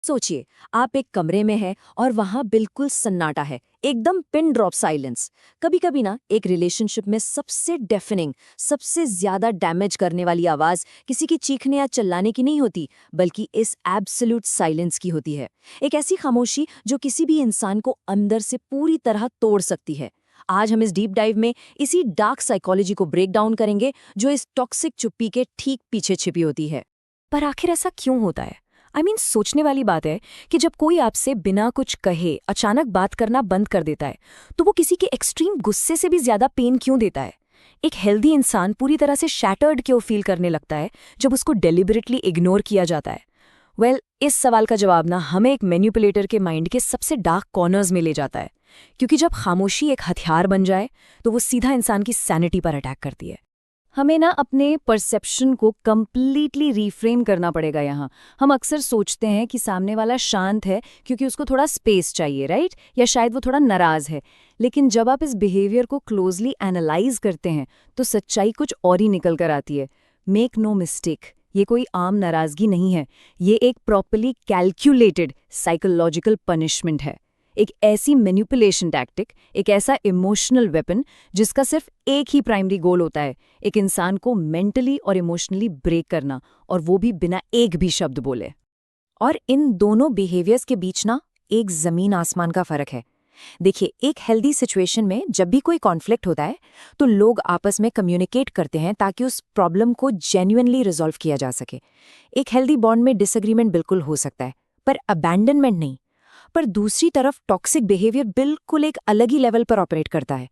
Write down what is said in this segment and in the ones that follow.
सोचिए, आप एक कमरे में हैं और वहां बिल्कुल सन्नाटा है, एकदम पिन ड्रॉप साइलेंस। कभी कभी ना एक रिलेशनशिप में सबसे डेफिनिंग, सबसे ज्यादा डैमेज करने वाली आवाज किसी की चीखने या चिल्लाने की नहीं होती, बल्कि इस एब्सोल्यूट साइलेंस की होती है। एक ऐसी खामोशी जो किसी भी इंसान को अंदर से पूरी तरह तोड़ सकती है। आज हम इस डीप डाइव में इसी डार्क साइकोलॉजी को ब्रेक डाउन करेंगे, जो इस टॉक्सिक चुप्पी के ठीक पीछे छिपी होती है। पर आखिर ऐसा क्यों होता है? सोचने वाली बात है कि जब कोई आपसे बिना कुछ कहे अचानक बात करना बंद कर देता है, तो वो किसी के एक्सट्रीम गुस्से से भी ज्यादा पेन क्यों देता है? एक हेल्दी इंसान पूरी तरह से शैटर्ड क्यों फील करने लगता है जब उसको डेलिबरेटली इग्नोर किया जाता है? इस सवाल का जवाब ना हमें एक मैनिपुलेटर के माइंड के सबसे डार्क कॉर्नर्स में ले जाता है। क्योंकि जब खामोशी एक हथियार बन जाए, तो वो सीधा इंसान की सैनिटी पर अटैक करती है। हमें ना अपने परसेप्शन को कंप्लीटली रीफ्रेम करना पड़ेगा यहाँ। हम अक्सर सोचते हैं कि सामने वाला शांत है क्योंकि उसको थोड़ा स्पेस चाहिए, राइट? या शायद वो थोड़ा नाराज है। लेकिन जब आप इस बिहेवियर को क्लोजली एनालाइज करते हैं, तो सच्चाई कुछ और ही निकल कर आती है। मेक नो मिस्टेक, ये कोई आम नाराजगी नहीं है। ये एक प्रॉपरली कैलकुलेटेड साइकोलॉजिकल पनिशमेंट है। एक ऐसी मैनिपुलेशन टैक्टिक, एक ऐसा इमोशनल वेपन जिसका सिर्फ एक ही प्राइमरी गोल होता है, एक इंसान को मेंटली और इमोशनली ब्रेक करना, और वो भी बिना एक भी शब्द बोले। और इन दोनों बिहेवियर्स के बीच ना एक जमीन आसमान का फर्क है। देखिए, एक हेल्दी सिचुएशन में जब भी कोई कॉन्फ्लिक्ट होता है, तो लोग आपस में कम्युनिकेट करते हैं ताकि उस प्रॉब्लम को जेन्युइनली रिजॉल्व किया जा सके। एक हेल्दी बॉन्ड में डिसएग्रीमेंट बिल्कुल हो सकता है, पर अबैंडनमेंट नहीं। पर दूसरी तरफ टॉक्सिक बिहेवियर बिल्कुल एक अलग ही लेवल पर ऑपरेट करता है।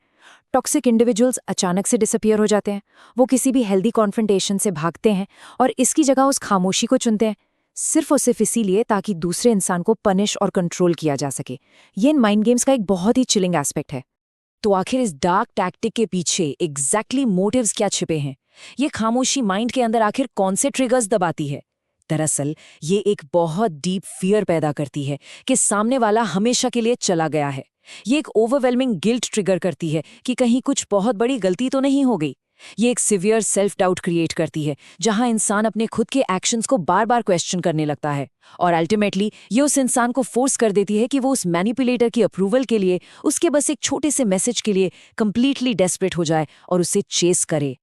टॉक्सिक इंडिविजुअल्स अचानक से डिसअपियर हो जाते हैं। वो किसी भी हेल्दी कॉन्फ्रंटेशन से भागते हैं और इसकी जगह उस खामोशी को चुनते हैं, सिर्फ और सिर्फ इसीलिए ताकि दूसरे इंसान को पनिश और कंट्रोल किया जा सके। ये इन माइंड गेम्स का एक बहुत ही चिलिंग एस्पेक्ट है। तो आखिर इस डार्क टैक्टिक के पीछे एग्जैक्टली मोटिव्स क्या छिपे हैं? ये खामोशी माइंड के अंदर आखिर कौन से ट्रिगर्स दबाती है? दरअसल ये एक बहुत डीप फियर पैदा करती है कि सामने वाला हमेशा के लिए चला गया है। ये एक ओवरवेलमिंग गिल्ट ट्रिगर करती है कि कहीं कुछ बहुत बड़ी गलती तो नहीं हो गई। ये एक सिवियर सेल्फ डाउट क्रिएट करती है, जहां इंसान अपने खुद के एक्शंस को बार बार क्वेश्चन करने लगता है। और अल्टीमेटली ये उस इंसान को फोर्स कर देती है कि वो उस मैनिपुलेटर की अप्रूवल के लिए, उसके बस एक छोटे से मैसेज के लिए कंप्लीटली डेस्परेट हो जाए और उसे चेस करे।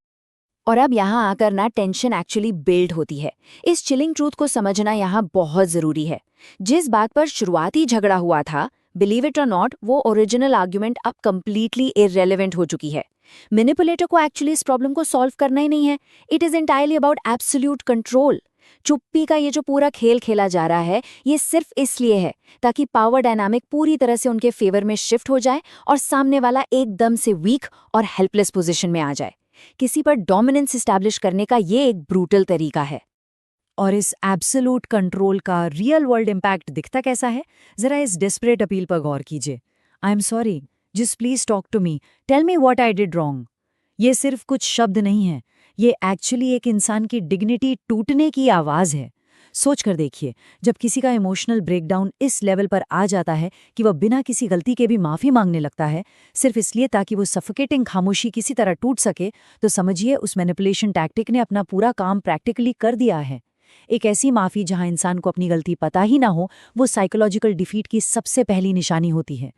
और अब यहाँ आकर ना टेंशन एक्चुअली बिल्ड होती है। इस चिलिंग ट्रूथ को समझना यहाँ बहुत जरूरी है। जिस बात पर शुरुआती झगड़ा हुआ था, बिलीव इट और नॉट, वो ओरिजिनल आर्ग्यूमेंट अब कंप्लीटली इररेलेवेंट हो चुकी है। मैनिपुलेटर को एक्चुअली इस प्रॉब्लम को सॉल्व करना ही नहीं है। It is entirely about absolute control. चुप्पी का ये जो पूरा खेल खेला जा रहा है, ये सिर्फ इसलिए है ताकि पावर डायनामिक पूरी तरह से उनके फेवर में शिफ्ट हो जाए और सामने वाला एकदम से वीक और हेल्पलेस पोजीशन में आ जाए। किसी पर डोमिनेंस एस्टैब्लिश करने का ये एक ब्रूटल तरीका है। और इस एब्सोल्यूट कंट्रोल का रियल वर्ल्ड इम्पैक्ट दिखता कैसा है? जरा इस डेस्परेट अपील पर गौर कीजिए। I am sorry, just please talk to me, tell me what I did wrong. ये सिर्फ कुछ शब्द नहीं है, ये एक्चुअली एक इंसान की डिग्निटी टूटने की आवाज है। सोच कर देखिए, जब किसी का इमोशनल ब्रेकडाउन इस लेवल पर आ जाता है कि वह बिना किसी गलती के भी माफी मांगने लगता है, सिर्फ इसलिए ताकि वो सफोकेटिंग खामोशी किसी तरह टूट सके, तो समझिए उस मैनिपुलेशन टैक्टिक ने अपना पूरा काम प्रैक्टिकली कर दिया है। एक ऐसी माफी जहां इंसान को अपनी गलती पता ही ना हो, वो साइकोलॉजिकल डिफीट की सबसे पहली निशानी होती है।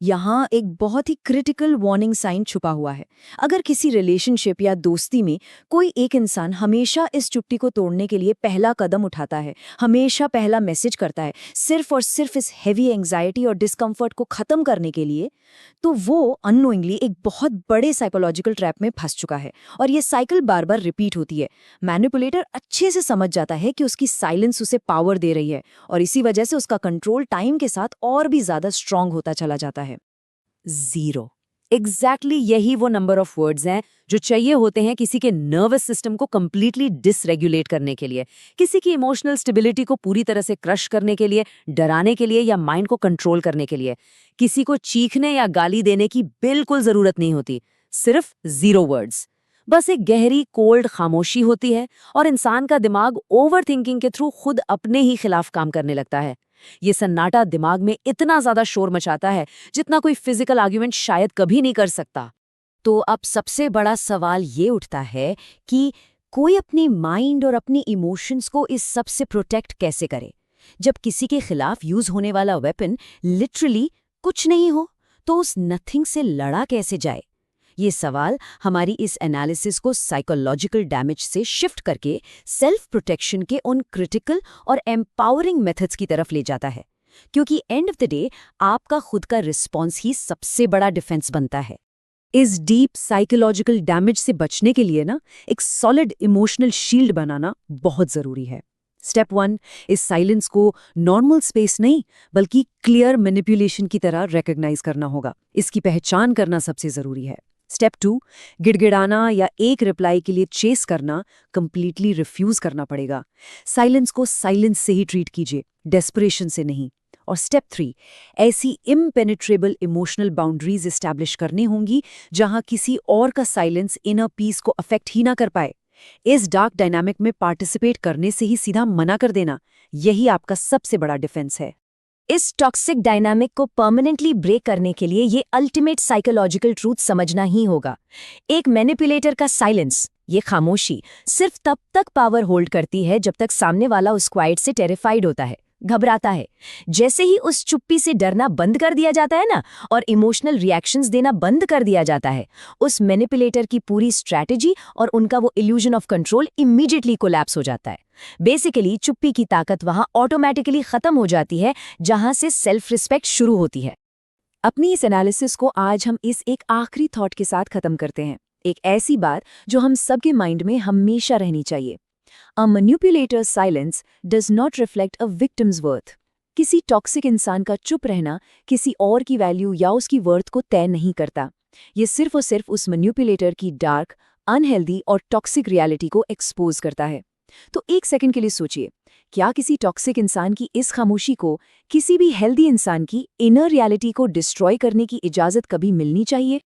यहाँ एक बहुत ही क्रिटिकल वार्निंग साइन छुपा हुआ है। अगर किसी रिलेशनशिप या दोस्ती में कोई एक इंसान हमेशा इस चुप्पी को तोड़ने के लिए पहला कदम उठाता है, हमेशा पहला मैसेज करता है, सिर्फ और सिर्फ इस हेवी एंग्जाइटी और डिस्कम्फर्ट को खत्म करने के लिए, तो वो अननोइंगली एक बहुत बड़े साइकोलॉजिकल ट्रैप में फंस चुका है। और ये साइकिल बार बार रिपीट होती है। मैनिपुलेटर अच्छे से समझ जाता है कि उसकी साइलेंस उसे पावर दे रही है, और इसी वजह से उसका कंट्रोल टाइम के साथ और भी ज्यादा स्ट्रांग होता चला जाता है। जीरो, एग्जैक्टली यही वो नंबर ऑफ वर्ड्स हैं जो चाहिए होते हैं किसी के नर्वस सिस्टम को कंप्लीटली डिसरेगुलेट करने के लिए, किसी की इमोशनल स्टेबिलिटी को पूरी तरह से क्रश करने के लिए, डराने के लिए या माइंड को कंट्रोल करने के लिए। किसी को चीखने या गाली देने की बिल्कुल जरूरत नहीं होती, सिर्फ जीरो वर्ड्स। बस एक गहरी कोल्ड खामोशी होती है और इंसान का दिमाग ओवर थिंकिंग के थ्रू खुद अपने ही खिलाफ काम करने लगता है। ये सन्नाटा दिमाग में इतना ज्यादा शोर मचाता है जितना कोई फिजिकल आर्ग्यूमेंट शायद कभी नहीं कर सकता। तो अब सबसे बड़ा सवाल ये उठता है कि कोई अपनी माइंड और अपनी इमोशंस को इस सब से प्रोटेक्ट कैसे करे? जब किसी के खिलाफ यूज होने वाला वेपन लिटरली कुछ नहीं हो, तो उस नथिंग से लड़ा कैसे जाए? ये सवाल हमारी इस एनालिसिस को साइकोलॉजिकल डैमेज से शिफ्ट करके सेल्फ प्रोटेक्शन के उन क्रिटिकल और एम्पावरिंग मेथड्स की तरफ ले जाता है, क्योंकि एंड ऑफ द डे आपका खुद का रिस्पॉन्स ही सबसे बड़ा डिफेंस बनता है। इस डीप साइकोलॉजिकल डैमेज से बचने के लिए ना एक सॉलिड इमोशनल शील्ड बनाना बहुत जरूरी है। स्टेप 1, इस साइलेंस को नॉर्मल स्पेस नहीं बल्कि क्लियर मैनिपुलेशन की तरह रिकॉग्नाइज करना होगा। इसकी पहचान करना सबसे जरूरी है। स्टेप 2, गिड़गिड़ाना या एक रिप्लाई के लिए चेस करना कंप्लीटली रिफ्यूज करना पड़ेगा। साइलेंस को साइलेंस से ही ट्रीट कीजिए, डेस्परेशन से नहीं। और स्टेप 3, ऐसी इम्पेनिट्रेबल इमोशनल बाउंड्रीज एस्टैब्लिश करनी होंगी जहां किसी और का साइलेंस इनर पीस को अफेक्ट ही ना कर पाए। इस डार्क डायनामिक में पार्टिसिपेट करने से ही सीधा मना कर देना, यही आपका सबसे बड़ा डिफेंस है। इस टॉक्सिक डायनामिक को परमानेंटली ब्रेक करने के लिए ये अल्टीमेट साइकोलॉजिकल ट्रूथ समझना ही होगा। एक मैनिपुलेटर का साइलेंस, ये खामोशी, सिर्फ तब तक पावर होल्ड करती है जब तक सामने वाला उस क्वाइट से टेरिफाइड होता है, घबराता है। जैसे ही उस चुप्पी से डरना बंद कर दिया जाता है ना, और इमोशनल रिएक्शंस देना बंद कर दिया जाता है, उस मैनिपुलेटर की पूरी स्ट्रैटेजी और उनका वो illusion of control immediately collapse हो जाता है। बेसिकली चुप्पी की ताकत वहां ऑटोमेटिकली खत्म हो जाती है जहां से सेल्फ रिस्पेक्ट शुरू होती है। अपनी इस एनालिसिस को आज हम इस एक आखिरी थॉट के साथ खत्म करते हैं, एक ऐसी बात जो हम सबके माइंड में हमेशा रहनी चाहिए। A manipulator's silence does not reflect a victim's worth. किसी टॉक्सिक इंसान का चुप रहना किसी और की वैल्यू या उसकी वर्थ को तय नहीं करता। ये सिर्फ और सिर्फ उस मैनिपुलेटर की डार्क, अनहेल्दी और टॉक्सिक रियलिटी को एक्सपोज करता है। तो एक सेकंड के लिए सोचिए, क्या किसी टॉक्सिक इंसान की इस खामोशी को किसी भी हेल्दी इंसान की इनर रियलिटी को डिस्ट्रॉय करने की इजाजत कभी मिलनी चाहिए?